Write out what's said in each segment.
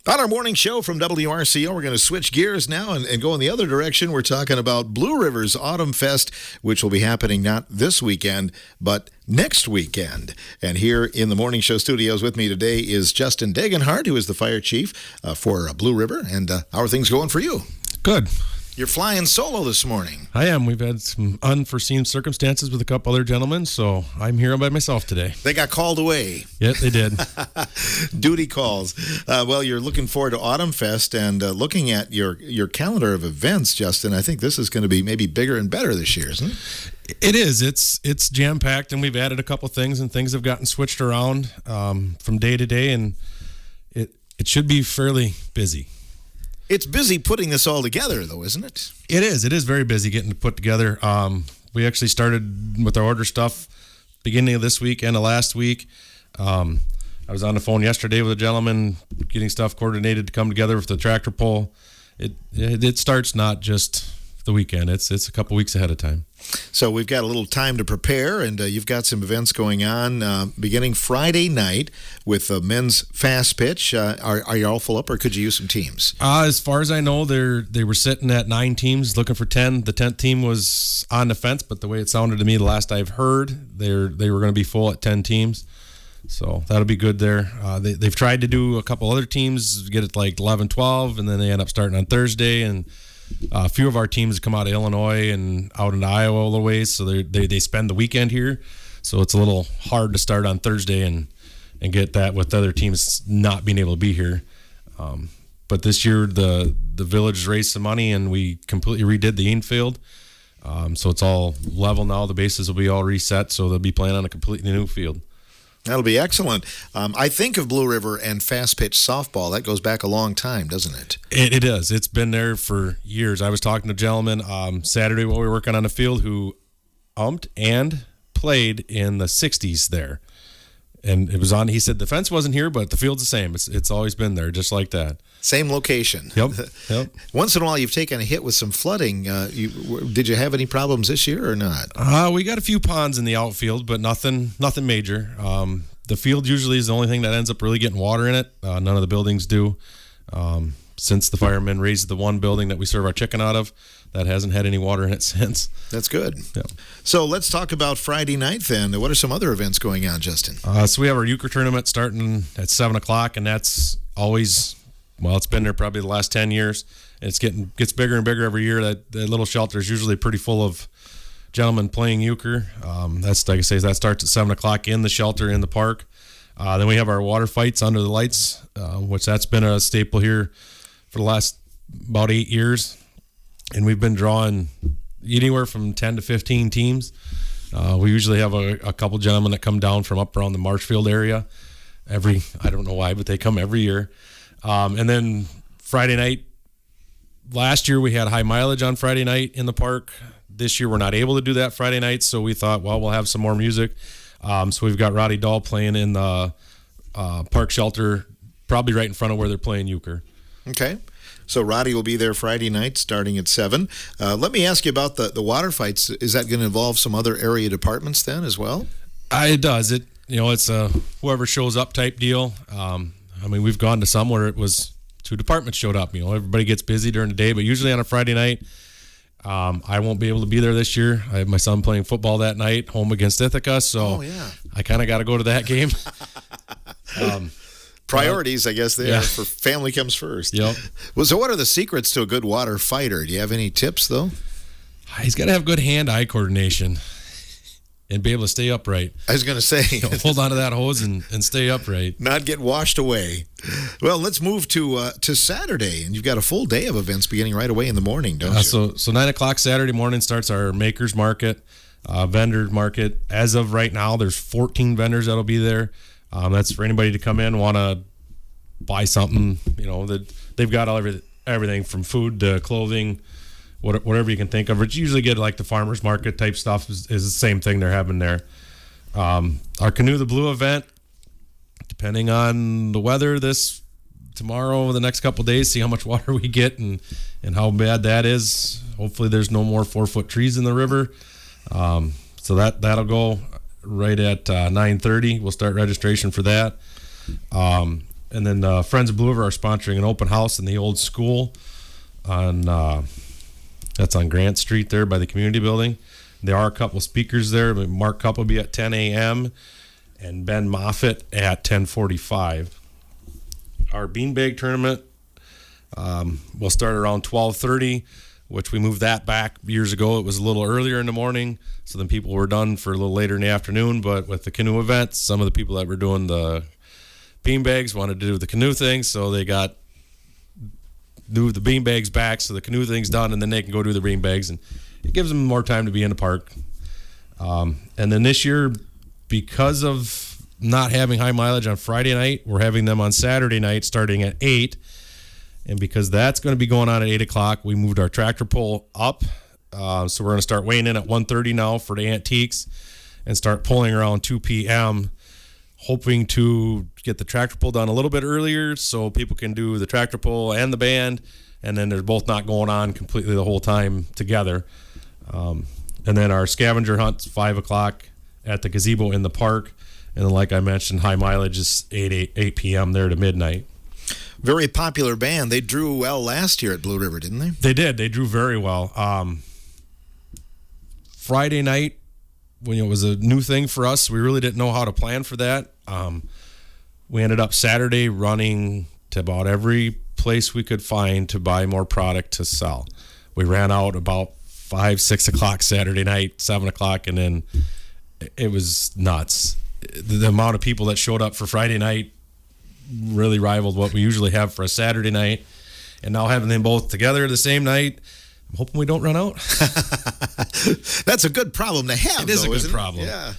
On our morning show from WRCO, we're going to switch gears now and go in the other direction. We're talking about Blue River's Autumn Fest, which will be happening not this weekend, but next weekend. And here in the morning show studios with me today is Justin Degenhardt, who is the fire chief for Blue River. And how are things going for you? Good. You're flying solo this morning. I am. We've had some unforeseen circumstances with a couple other gentlemen, so I'm here by myself today. They got called away. Yeah, they did. Duty calls. Well, you're looking forward to Autumn Fest, and looking at your calendar of events, Justin, I think this is going to be maybe bigger and better this year, isn't it? It is. It's jam-packed, and we've added a couple things, and things have gotten switched around from day to day, and it should be fairly busy. It's busy putting this all together, though, isn't it? It is. It is very busy getting it put together. We actually started with our order stuff beginning of this week and of last week. I was on the phone yesterday with a gentleman getting stuff coordinated to come together with the tractor pull. It starts not just the weekend. It's a couple weeks ahead of time. So we've got a little time to prepare, and you've got some events going on beginning Friday night with men's fast pitch. Are you all full up, or could you use some teams? As far as I know, they were sitting at 9 teams looking for 10. The 10th team was on the fence, but the way it sounded to me, the last I've heard, they were going to be full at 10 teams. So that'll be good there. They've tried to do a couple other teams, get it like 11, 12, and then they end up starting on Thursday, and a few of our teams come out of Illinois and out into Iowa all the ways, so they spend the weekend here. So it's a little hard to start on Thursday and get that with other teams not being able to be here. But this year the village raised some money and we completely redid the infield. So it's all level now. The bases will be all reset, so they'll be playing on a completely new field. That'll be excellent. I think of Blue River and fast pitch softball. That goes back a long time, doesn't it? It does. It's been there for years. I was talking to a gentleman Saturday while we were working on the field who umped and played in the 60s there. And it was on, he said the fence wasn't here, but the field's the same. It's always been there, just like that. Same location. Yep. Once in a while, you've taken a hit with some flooding. Did you have any problems this year or not? We got a few ponds in the outfield, but nothing major. The field usually is the only thing that ends up really getting water in it. None of the buildings do. Since the firemen raised the one building that we serve our chicken out of, that hasn't had any water in it since. That's good. Yeah. So let's talk about Friday night then. What are some other events going on, Justin? So we have our euchre tournament starting at 7 o'clock, and that's always, well, it's been there probably the last 10 years. It gets bigger and bigger every year. That little shelter is usually pretty full of gentlemen playing euchre. That's, like I say, that starts at 7 o'clock in the shelter in the park. Then we have our water fights under the lights, which that's been a staple here for the last about 8 years. And we've been drawing anywhere from 10 to 15 teams. We usually have a couple gentlemen that come down from up around the Marshfield area. I don't know why, but they come every year. And then Friday night, last year we had high mileage on Friday night in the park. This year we're not able to do that Friday night, so we thought, well, we'll have some more music. So we've got Roddy Dahl playing in the park shelter, probably right in front of where they're playing euchre. Okay. So Roddy will be there Friday night starting at 7. Let me ask you about the water fights. Is that going to involve some other area departments then as well? It does. It's a whoever shows up type deal. We've gone to some where it was 2 departments showed up. Everybody gets busy during the day, but usually on a Friday night, I won't be able to be there this year. I have my son playing football that night, home against Ithaca, so I kind of got to go to that game. Priorities, I guess, there for family comes first. Yep. Well, so what are the secrets to a good water fighter? Do you have any tips, though? He's got to have good hand-eye coordination and be able to stay upright. I was going to say. Hold on to that hose and stay upright. Not get washed away. Well, let's move to Saturday, and you've got a full day of events beginning right away in the morning, don't you? So 9 o'clock Saturday morning starts our Makers Market, vendor market. As of right now, there's 14 vendors that'll be there. That's for anybody to come in, want to buy something. They've got everything from food to clothing, whatever you can think of. It's usually get like the farmers market type stuff is the same thing they're having there. Our Canoe the Blue event, depending on the weather tomorrow, the next couple of days, see how much water we get and how bad that is. Hopefully there's no more 4-foot trees in the river. So that'll go right at 9:30. We'll start registration for that. And then Friends of Blue River are sponsoring an open house in the old school on that's on Grant Street there by the community building. There are a couple speakers there. Mark Cup will be at 10 a.m. and Ben Moffitt at 10:45. Our beanbag tournament will start around 12:30, which we moved that back years ago. It was a little earlier in the morning, so then people were done for a little later in the afternoon. But with the canoe event, some of the people that were doing the beanbags wanted to do the canoe thing, so they moved the beanbags back, so the canoe thing's done, and then they can go do the beanbags, and it gives them more time to be in the park. And then this year, because of not having high mileage on Friday night, we're having them on Saturday night starting at 8. And because that's going to be going on at 8 o'clock, we moved our tractor pull up. So we're going to start weighing in at 1:30 now for the antiques and start pulling around 2 p.m., hoping to get the tractor pull done a little bit earlier so people can do the tractor pull and the band, and then they're both not going on completely the whole time together. And then our scavenger hunt's 5 o'clock at the gazebo in the park. And then, like I mentioned, high mileage is 8 p.m. there to midnight. Very popular band. They drew well last year at Blue River, didn't they? They did. They drew very well. Friday night, when it was a new thing for us, we really didn't know how to plan for that. We ended up Saturday running to about every place we could find to buy more product to sell. We ran out about 5, 6 o'clock Saturday night, 7 o'clock, and then it was nuts. The amount of people that showed up for Friday night really rivaled what we usually have for a Saturday night. And now having them both together the same night, I'm hoping we don't run out. That's a good problem to have. It is though, a good problem. Yeah.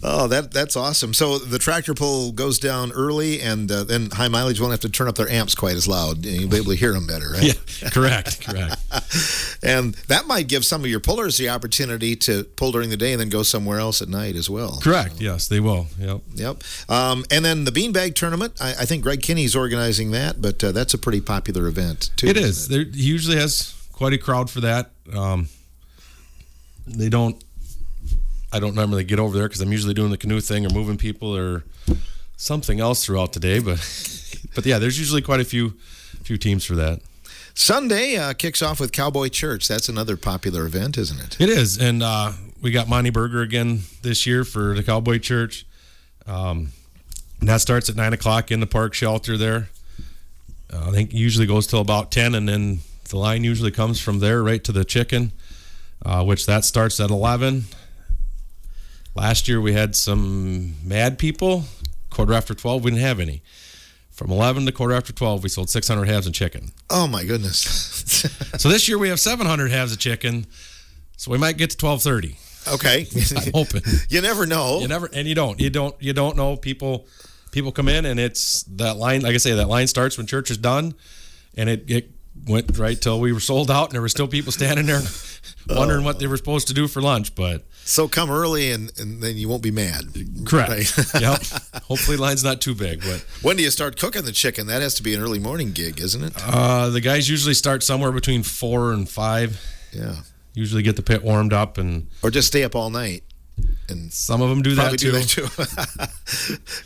Oh, that's awesome. So the tractor pull goes down early, and then high mileage won't have to turn up their amps quite as loud. You'll be able to hear them better, right? Yeah, correct. And that might give some of your pullers the opportunity to pull during the day and then go somewhere else at night as well. Correct. Yes, they will. Yep. And then the beanbag tournament, I think Greg Kinney's organizing that, but that's a pretty popular event, too. It is. He usually has quite a crowd for that. I don't normally get over there because I'm usually doing the canoe thing or moving people or something else throughout the day. But yeah, there's usually quite a few teams for that. Sunday kicks off with Cowboy Church. That's another popular event, isn't it? It is, and we got Monty Berger again this year for the Cowboy Church. And that starts at 9 o'clock in the park shelter there. I think it usually goes till about 10, and then the line usually comes from there right to the chicken, which that starts at 11. Last year we had some mad people. Quarter after 12, we didn't have any. From 11 to quarter after 12, we sold 600 halves of chicken. Oh, my goodness. So this year we have 700 halves of chicken, so we might get to 12:30. Okay. I'm hoping. You never know. You don't know. People come in, and it's that line. Like I say, that line starts when church is done, and it went right till we were sold out, and there were still people standing there wondering what they were supposed to do for lunch. But so come early, and then you won't be mad. Correct. Right? Yep. Hopefully, the line's not too big. But when do you start cooking the chicken? That has to be an early morning gig, isn't it? The guys usually start somewhere between 4 and 5. Yeah. Usually get the pit warmed up, or just stay up all night. And some of them do that too.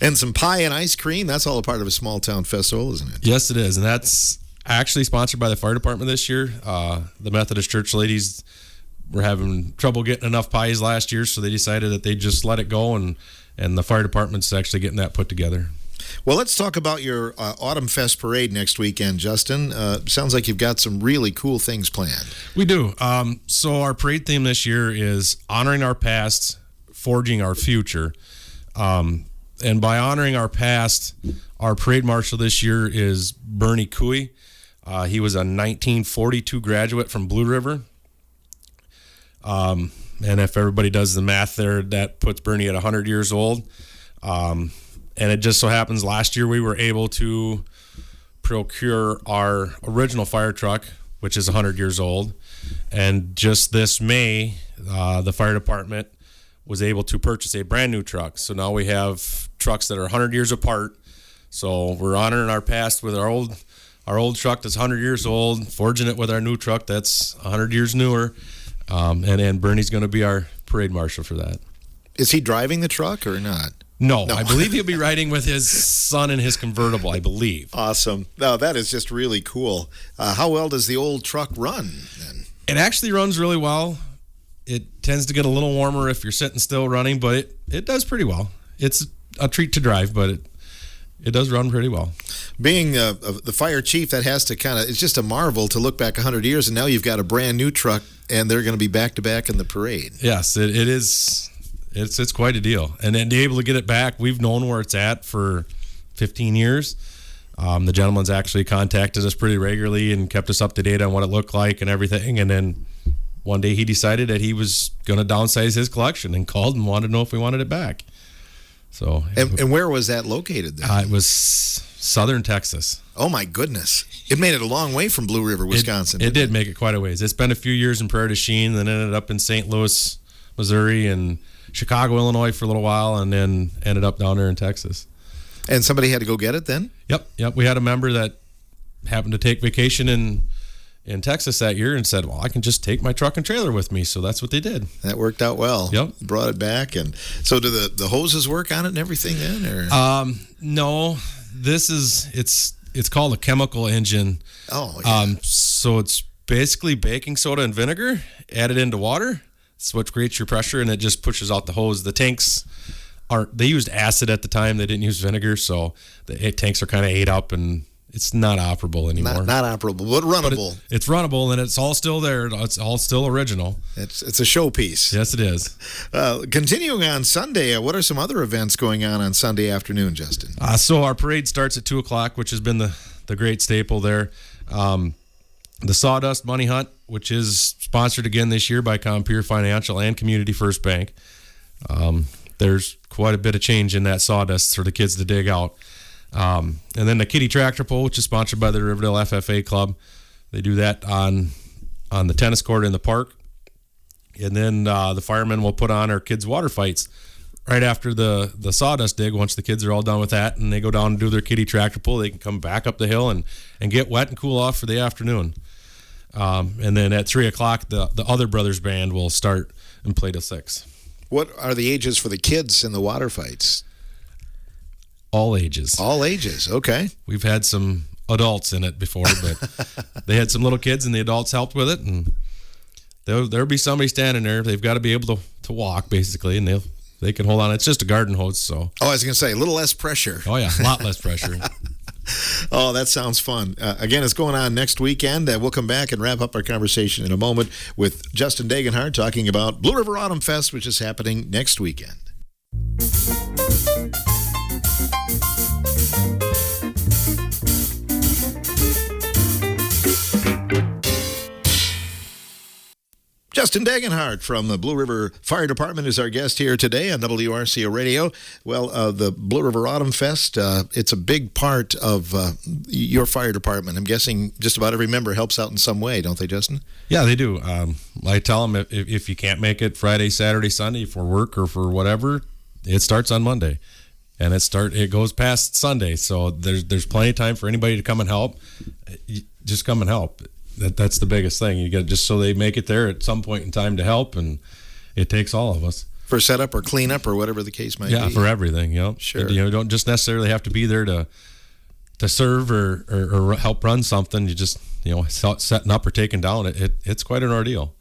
And some pie and ice cream. That's all a part of a small town festival, isn't it? Yes, it is, and that's actually sponsored by the fire department this year. The Methodist Church ladies were having trouble getting enough pies last year, so they decided that they'd just let it go, and the fire department's actually getting that put together. Well, let's talk about your Autumn Fest parade next weekend, Justin. Sounds like you've got some really cool things planned. We do. So our parade theme this year is honoring our past, forging our future. And by honoring our past, our parade marshal this year is Bernie Cooey. He was a 1942 graduate from Blue River. And if everybody does the math there, that puts Bernie at 100 years old. And it just so happens last year we were able to procure our original fire truck, which is 100 years old. And just this May, the fire department was able to purchase a brand new truck. So now we have trucks that are 100 years apart. So we're honoring our past with our old truck that's 100 years old, forging it with our new truck that's 100 years newer. And Bernie's going to be our parade marshal for that. Is he driving the truck or not? No, I believe he'll be riding with his son in his convertible, I believe. Awesome. No, that is just really cool. How well does the old truck run then? It actually runs really well. It tends to get a little warmer if you're sitting still running, but it does pretty well. It's a treat to drive, but it does run pretty well. Being the fire chief, that has to it's just a marvel to look back 100 years, and now you've got a brand new truck, and they're going to be back-to-back in the parade. Yes, it is. It's quite a deal. And then to be able to get it back, we've known where it's at for 15 years. The gentleman's actually contacted us pretty regularly and kept us up to date on what it looked like and everything. And then one day he decided that he was going to downsize his collection and called and wanted to know if we wanted it back. So, and where was that located then? It was southern Texas. Oh my goodness. It made it a long way from Blue River, Wisconsin. It did make it quite a ways. It's been a few years in Prairie du Chien, then ended up in St. Louis, Missouri, and Chicago, Illinois for a little while, and then ended up down there in Texas. And somebody had to go get it then? Yep. We had a member that happened to take vacation in Texas that year and said, well, I can just take my truck and trailer with me. So that's what they did. That worked out well. Yep. Brought it back. And so do the hoses work on it and everything then? Or? No. It's called a chemical engine. Oh, yeah. So it's basically baking soda and vinegar added into water. It's what creates your pressure, and it just pushes out the hose. The tanks they used acid at the time. They didn't use vinegar, so the tanks are kind of ate up, and it's not operable anymore. Not operable, but runnable. It's runnable, and it's all still there. It's all still original. It's a showpiece. Yes, it is. Continuing on Sunday, what are some other events going on Sunday afternoon, Justin? So our parade starts at 2 o'clock, which has been the great staple there. The Sawdust Money Hunt, which is sponsored again this year by Compeer Financial and Community First Bank. There's quite a bit of change in that sawdust for the kids to dig out. And then the Kitty Tractor Pull, which is sponsored by the Riverdale FFA Club. They do that on the tennis court in the park. And then the firemen will put on our kids' water fights right after the sawdust dig. Once the kids are all done with that and they go down and do their Kitty Tractor Pull, they can come back up the hill and get wet and cool off for the afternoon. And then at 3 o'clock, the Other Brothers Band will start and play till 6. What are the ages for the kids in the water fights? All ages. All ages, okay. We've had some adults in it before, but they had some little kids and the adults helped with it. And there'll be somebody standing there. They've got to be able to walk, basically, and they can hold on. It's just a garden hose, so. Oh, I was going to say, a little less pressure. Oh, yeah, a lot less pressure. Oh, that sounds fun. Again, it's going on next weekend. We'll come back and wrap up our conversation in a moment with Justin Degenhardt talking about Blue River Autumn Fest, which is happening next weekend. Justin Degenhardt from the Blue River Fire Department is our guest here today on WRCO Radio. Well, the Blue River Autumn Fest, it's a big part of your fire department. I'm guessing just about every member helps out in some way, don't they, Justin? Yeah, they do. I tell them if you can't make it Friday, Saturday, Sunday for work or for whatever, it starts on Monday. And it goes past Sunday. So there's plenty of time for anybody to come and help. Just come and help. That's the biggest thing. You get just so they make it there at some point in time to help, and it takes all of us for setup or cleanup or whatever the case might be. Yeah, for everything. Yep. Sure. You don't just necessarily have to be there to serve or help run something. You just setting up or taking down it's quite an ordeal.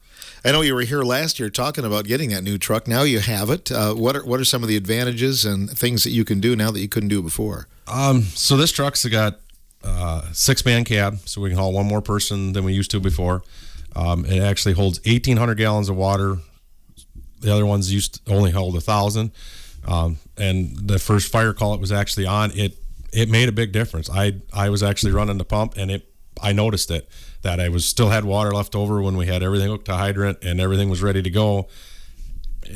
I know you were here last year talking about getting that new truck. Now you have it. What are some of the advantages and things that you can do now that you couldn't do before? So this truck's got 6-man cab, so we can haul one more person than we used to before. It actually holds 1,800 gallons of water. The other ones used to only hold 1,000. And the first fire call it was actually on, it made a big difference. I was actually running the pump, and I noticed it, that I still had water left over when we had everything hooked to hydrant and everything was ready to go.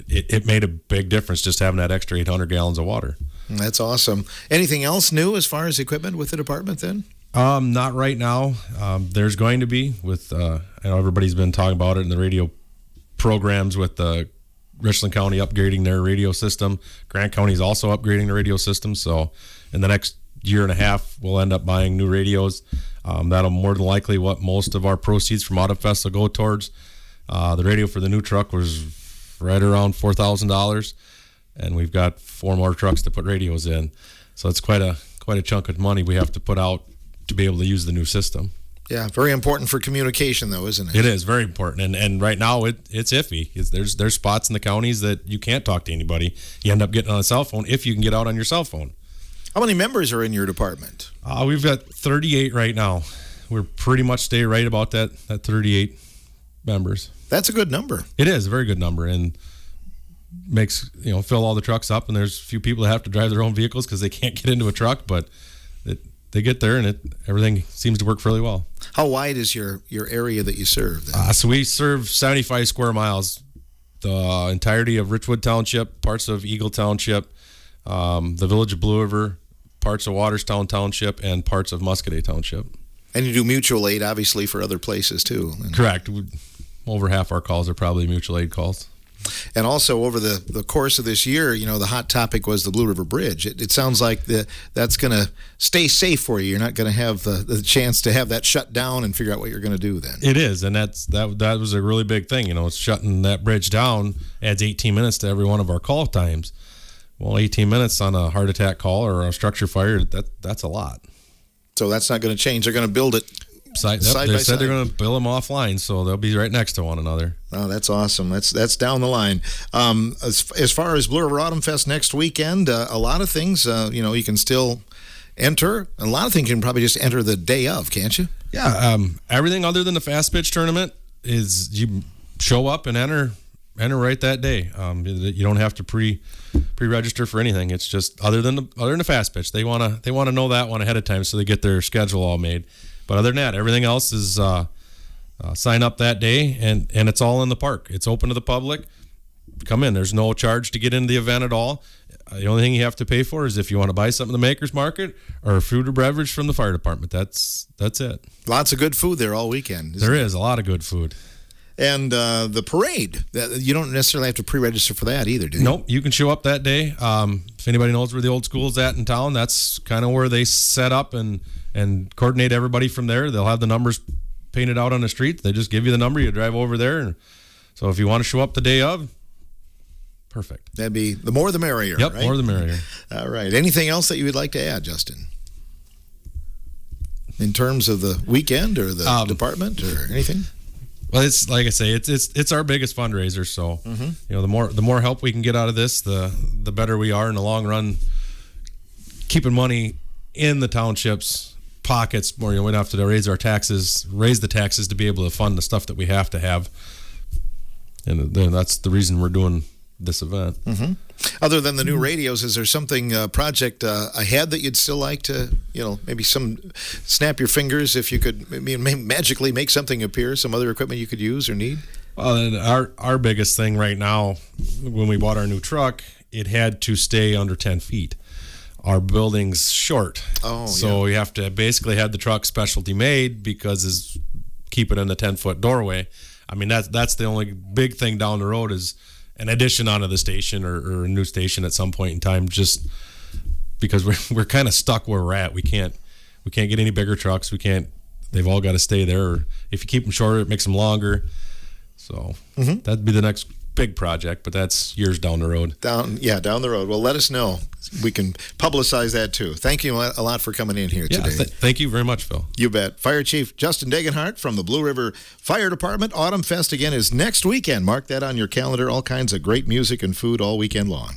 It made a big difference just having that extra 800 gallons of water. That's awesome. Anything else new as far as equipment with the department then? Not right now. There's going to be with, I know everybody's been talking about it in the radio programs with Richland County upgrading their radio system. Grant County is also upgrading the radio system. So in the next year and a half, we'll end up buying new radios. That'll more than likely what most of our proceeds from Autumn Fest will go towards. The radio for the new truck was right around $4,000. and we've got 4 more trucks to put radios in. So it's quite a chunk of money we have to put out to be able to use the new system. Yeah, very important for communication, though, isn't it? It is very important, and right now it's iffy. There's spots in the counties that you can't talk to anybody. You end up getting on a cell phone if you can get out on your cell phone. How many members are in your department? We've got 38 right now. We're pretty much stay right about that 38 members. That's a good number. It is a very good number, and makes fill all the trucks up. And there's a few people that have to drive their own vehicles because they can't get into a truck, but they get there, and everything seems to work fairly well. How wide is your area that you serve? So we serve 75 square miles, the entirety of Richwood Township, parts of Eagle Township, the village of Blue River, parts of Waterstown Township, and parts of Muscoda Township. And you do mutual aid, obviously, for other places, too. Correct. Over half our calls are probably mutual aid calls. And also, over the course of this year, the hot topic was the Blue River Bridge. It sounds like that's going to stay safe for you. You're not going to have the chance to have that shut down and figure out what you're going to do then. It is, and that was a really big thing. It's shutting that bridge down adds 18 minutes to every one of our call times. Well, 18 minutes on a heart attack call or a structure fire, that's a lot. So that's not going to change. They're going to build it side by They side. said they're going to build them offline, so they'll be right next to one another. Oh, that's awesome. That's down the line. As far as Blue River Autumn Fest next weekend, a lot of things, you can still enter. A lot of things you can probably just enter the day of, can't you? Yeah. Everything other than the fast pitch tournament is you show up and enter right that day. You don't have to pre-register for anything. It's just other than the fast pitch. They want to know that one ahead of time so they get their schedule all made. But other than that, everything else is sign up that day, and it's all in the park. It's open to the public. Come in. There's no charge to get into the event at all. The only thing you have to pay for is if you want to buy something at the Makers Market or food or beverage from the fire department. That's it. Lots of good food there all weekend. There is a lot of good food. And the parade, you don't necessarily have to pre-register for that either, do you? Nope, you can show up that day. If anybody knows where the old school's at in town, that's kind of where they set up and coordinate everybody from there. They'll have the numbers painted out on the street. They just give you the number, you drive over there. And so if you want to show up the day of, perfect. That'd be the more the merrier, Yep, right? more the merrier. All right. Anything else that you would like to add, Justin? In terms of the weekend or the department or anything? Well, it's like I say, it's our biggest fundraiser. So the more help we can get out of this, the better we are in the long run. Keeping money in the township's pockets, more we don't have to raise the taxes to be able to fund the stuff that we have to have, and then that's the reason we're doing this event. Mm-hmm. Other than the new radios, is there something project ahead that you'd still like to, maybe snap your fingers if you could magically make something appear, some other equipment you could use or need? Well, our biggest thing right now, when we bought our new truck, it had to stay under 10 feet. Our building's short, so we have to basically have the truck specialty made because keep it in the 10-foot doorway. I mean, that's the only big thing down the road is an addition onto the station or a new station at some point in time, just because we're kind of stuck where we're at. We can't get any bigger trucks. They've all got to stay there. Or if you keep them shorter, it makes them longer. So that'd be the next big project, but that's years down the road. Down the road. Well, let us know. We can publicize that too. Thank you a lot for coming in here today. Thank you very much, Phil. You bet. Fire Chief Justin Degenhart from the Blue River Fire Department. Autumn Fest again is next weekend. Mark that on your calendar. All kinds of great music and food all weekend long.